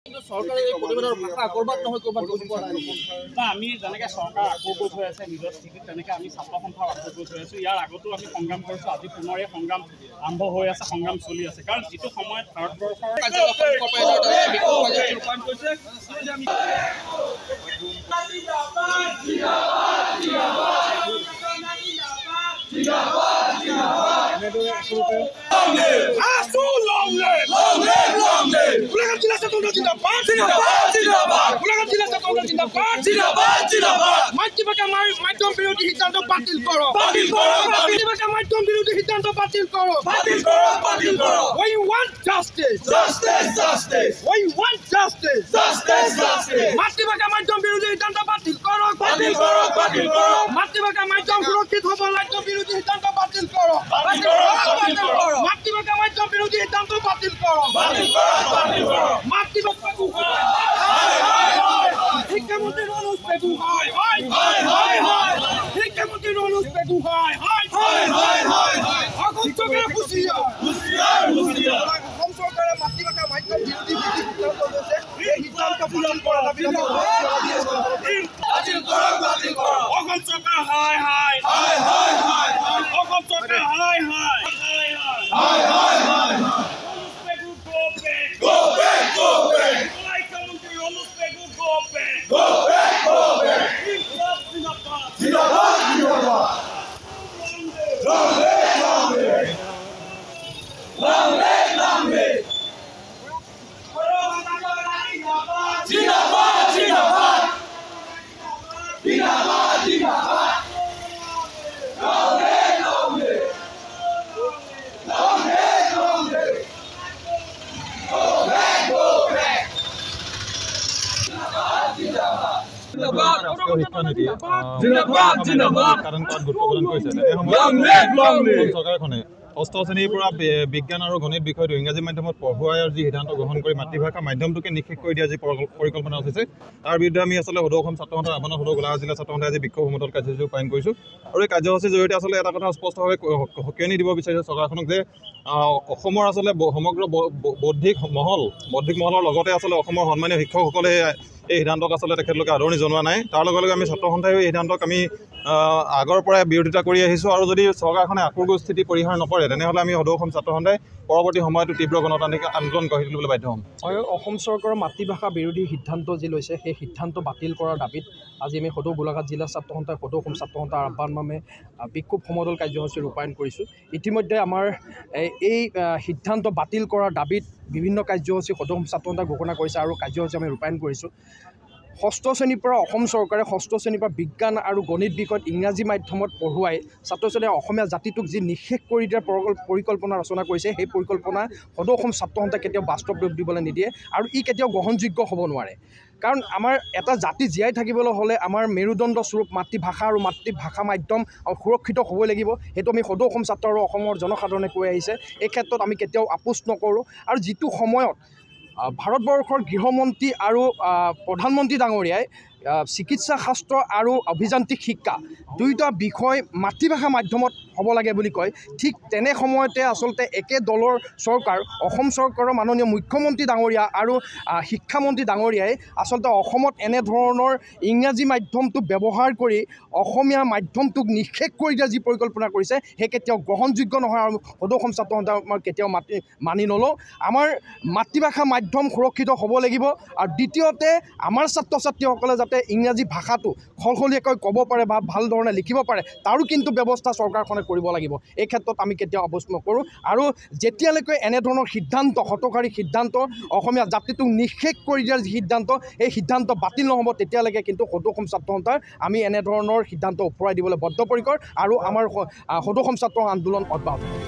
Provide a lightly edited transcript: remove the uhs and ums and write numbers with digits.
চৰকাৰে এই প্ৰতিবেদনৰ ভাষা কৰবাত নহয় কৰবাত বুজি পোৱা নাই না আমি যেনেকৈ চৰকাৰ আকৌ গৈ থৈ আছে নিজৰ স্থিতিত তেনেকৈ আমি ছাত্ৰ সন্থাও আকৌ গৈ থৈ আছোঁ ইয়াৰ আগতো আমি সংগ্ৰাম কৰিছোঁ আজি পুনৰ এই সংগ্ৰাম আৰম্ভ হৈ আছে সংগ্ৰাম চলি আছে কাৰণ যিটো সময়ত ভাৰতবৰ্ষৰ মাধ্যম বিৰোধী সিদ্ধান্ত বাতিল কৰো মাধ্যম বিৰোধী সিদ্ধান্ত বাতিল কৰো We want justice. We want justice. মাতৃভাষা মাধ্যম বিৰোধী সিদ্ধান্ত বাতিল করো মাতৃভাষা মাধ্যম সুরক্ষিত হব রাজ্য বিরোধী সিদ্ধান্ত বাতিল করো মাতৃভাষা মাধ্যম বিরোধী সিদ্ধান্ত বাতিল করো মাতৃভাষা শিক্ষামন্ত্রী রনোজ পেগু শিক্ষামন্ত্রী রনোজ পেগু অগত্যকে হুঁশিয়ার অসম চৰকাৰে মাতৃভাষা মাধ্যম বিৰোধী সিদ্ধান্ত লৈছে এই সিদ্ধান্ত পালন কৰা দাবী অসম চৰকাৰ অসম চৰকাৰ চৰকাৰখনে ষষ্ঠ শ্ৰেণীৰ পৰা বিজ্ঞান আৰু গণিত বিষয়টো ইংৰাজী মাধ্যমত পঢ়ুৱাই যি সিদ্ধান্ত গ্ৰহণ কৰি মাতৃভাষা মাধ্যমটোকে নিষেধ কৰি দিয়া যি পৰিকল্পনা হৈছে তাৰ বিৰুদ্ধে আমি আচলতে সদৌ অসম ছাত্ৰ সন্থাৰ আহ্বানত সদৌ গোলাঘাট জিলা ছাত্ৰ সন্থাই আজি বিক্ষোভ সমদল কাৰ্যসূচী ৰূপায়ণ কৰিছোঁ আৰু এই কাৰ্যসূচীৰ জৰিয়তে আচলতে এটা কথা স্পষ্টভাৱে সকিয়নি দিব বিচাৰিছোঁ চৰকাৰখনক যে অসমৰ আচলতে সমগ্ৰ বৌদ্ধিক মহলৰ লগতে আচলতে অসমৰ সন্মানীয় শিক্ষকসকলে এই সিদ্ধান্তক আচলতে তেখেতলোকে আদৰণি জনোৱা নাই তাৰ লগে লগে আমি ছাত্ৰ সন্থাই এই সিদ্ধান্তক আমি আগৰ পৰাই বিৰোধিতা কৰি আহিছোঁ আৰু যদি চৰকাৰখনে আকোৰগোজ স্থিতি পৰিহাৰ নকৰে তেনেহ'লে আমি সদৌ অসম ছাত্ৰ সন্থাই পৰৱৰ্তী সময়তো তীব্ৰ গণতান্ত্ৰিক আন্দোলন গঢ়ি তুলিবলৈ বাধ্য হ'ম। অসম চৰকাৰৰ মাতৃভাষা বিৰোধী সিদ্ধান্ত যি লৈছে সেই সিদ্ধান্ত বাতিল কৰাৰ দাবীত আজি আমি সদৌ গোলাঘাট জিলা ছাত্ৰ সন্থাই সদৌ অসম ছাত্ৰ সন্থাৰ আহ্বানমৰ্মে বিক্ষোভ সমদল কাৰ্যসূচী ৰূপায়ণ কৰিছোঁ। ইতিমধ্যে আমাৰ এই সিদ্ধান্ত বাতিল কৰাৰ দাবীত বিভিন্ন কাৰ্যসূচী সদৌ অসম ছাত্ৰ সন্থাই ঘোষণা কৰিছে আৰু কাৰ্যসূচী আমি ৰূপায়ণ কৰিছোঁ। ষষ্ঠ শ্ৰেণীৰ পৰা অসম চৰকাৰে ষষ্ঠ শ্ৰেণীৰ পৰা বিজ্ঞান আৰু গণিত বিষয়ত ইংৰাজী মাধ্যমত পঢ়ুৱাই ছাত্ৰ ছাত্ৰীয়ে অসমীয়া জাতিটোক যি নিষেধ কৰি দিয়াৰ পৰিকল্পনা ৰচনা কৰিছে সেই পৰিকল্পনা সদৌ অসম ছাত্ৰ সন্থাই কেতিয়াও বাস্তৱ ৰূপ দিবলৈ নিদিয়ে আৰু ই কেতিয়াও গ্ৰহণযোগ্য হ'ব নোৱাৰে। কাৰণ আমাৰ এটা জাতি জীয়াই থাকিবলৈ হ'লে আমাৰ মেৰুদণ্ড স্বৰূপ মাতৃভাষা আৰু মাতৃভাষা মাধ্যম সুৰক্ষিত হ'বই লাগিব। সেইটো আমি সদৌ অসম ছাত্ৰ আৰু অসমৰ জনসাধাৰণে কৈ আহিছে। এই ক্ষেত্ৰত আমি কেতিয়াও আপোচ নকৰোঁ আৰু যিটো সময়ত ভাৰতবৰ্ষৰ গৃহমন্ত্ৰী আৰু প্ৰধানমন্ত্ৰী ডাঙৰীয়াই চিকিৎসা শাস্ত্ৰ আৰু অভিযান্ত্ৰিক শিক্ষা দুয়োটা বিষয় মাতৃভাষা মাধ্যমত হ'ব লাগে বুলি কয়, ঠিক তেনে সময়তে আচলতে একে দলৰ চৰকাৰ অসম চৰকাৰৰ মাননীয় মুখ্যমন্ত্ৰী ডাঙৰীয়া আৰু শিক্ষামন্ত্ৰী ডাঙৰীয়াই আচলতে অসমত এনেধৰণৰ ইংৰাজী মাধ্যমটোক ব্যৱহাৰ কৰি অসমীয়া মাধ্যমটোক নিষেধ কৰি দিয়া যি পৰিকল্পনা কৰিছে সেই কেতিয়াও গ্ৰহণযোগ্য নহয় আৰু সদৌ অসম ছাত্ৰ সন্থাই কেতিয়াও মানি নলওঁ। আমাৰ মাতৃভাষা মাধ্যম সুৰক্ষিত হ'ব লাগিব আৰু দ্বিতীয়তে আমাৰ ছাত্ৰ ছাত্ৰীসকলে যাতে ইংৰাজী ভাষাটো সলসলীয়াকৈ ক'ব পাৰে বা ভাল ধৰণে লিখিব পাৰে তাৰো কিন্তু ব্যৱস্থা চৰকাৰখনে কৰিব লাগিব। এই ক্ষেত্ৰত আমি কেতিয়াও আপোচ নকৰোঁ আৰু যেতিয়ালৈকে এনেধৰণৰ সিদ্ধান্ত হঠকাৰী সিদ্ধান্ত অসমীয়া জাতিটোক নিষেধ কৰি দিয়াৰ যি সিদ্ধান্ত এই সিদ্ধান্ত বাতিল নহ'ব তেতিয়ালৈকে কিন্তু সদৌ অসম ছাত্ৰ সন্থাৰ আমি এনেধৰণৰ সিদ্ধান্ত ওপৰাই দিবলৈ বদ্ধপৰিকৰ আৰু আমাৰ সদৌ অসম ছাত্ৰ আন্দোলন অব্যাহত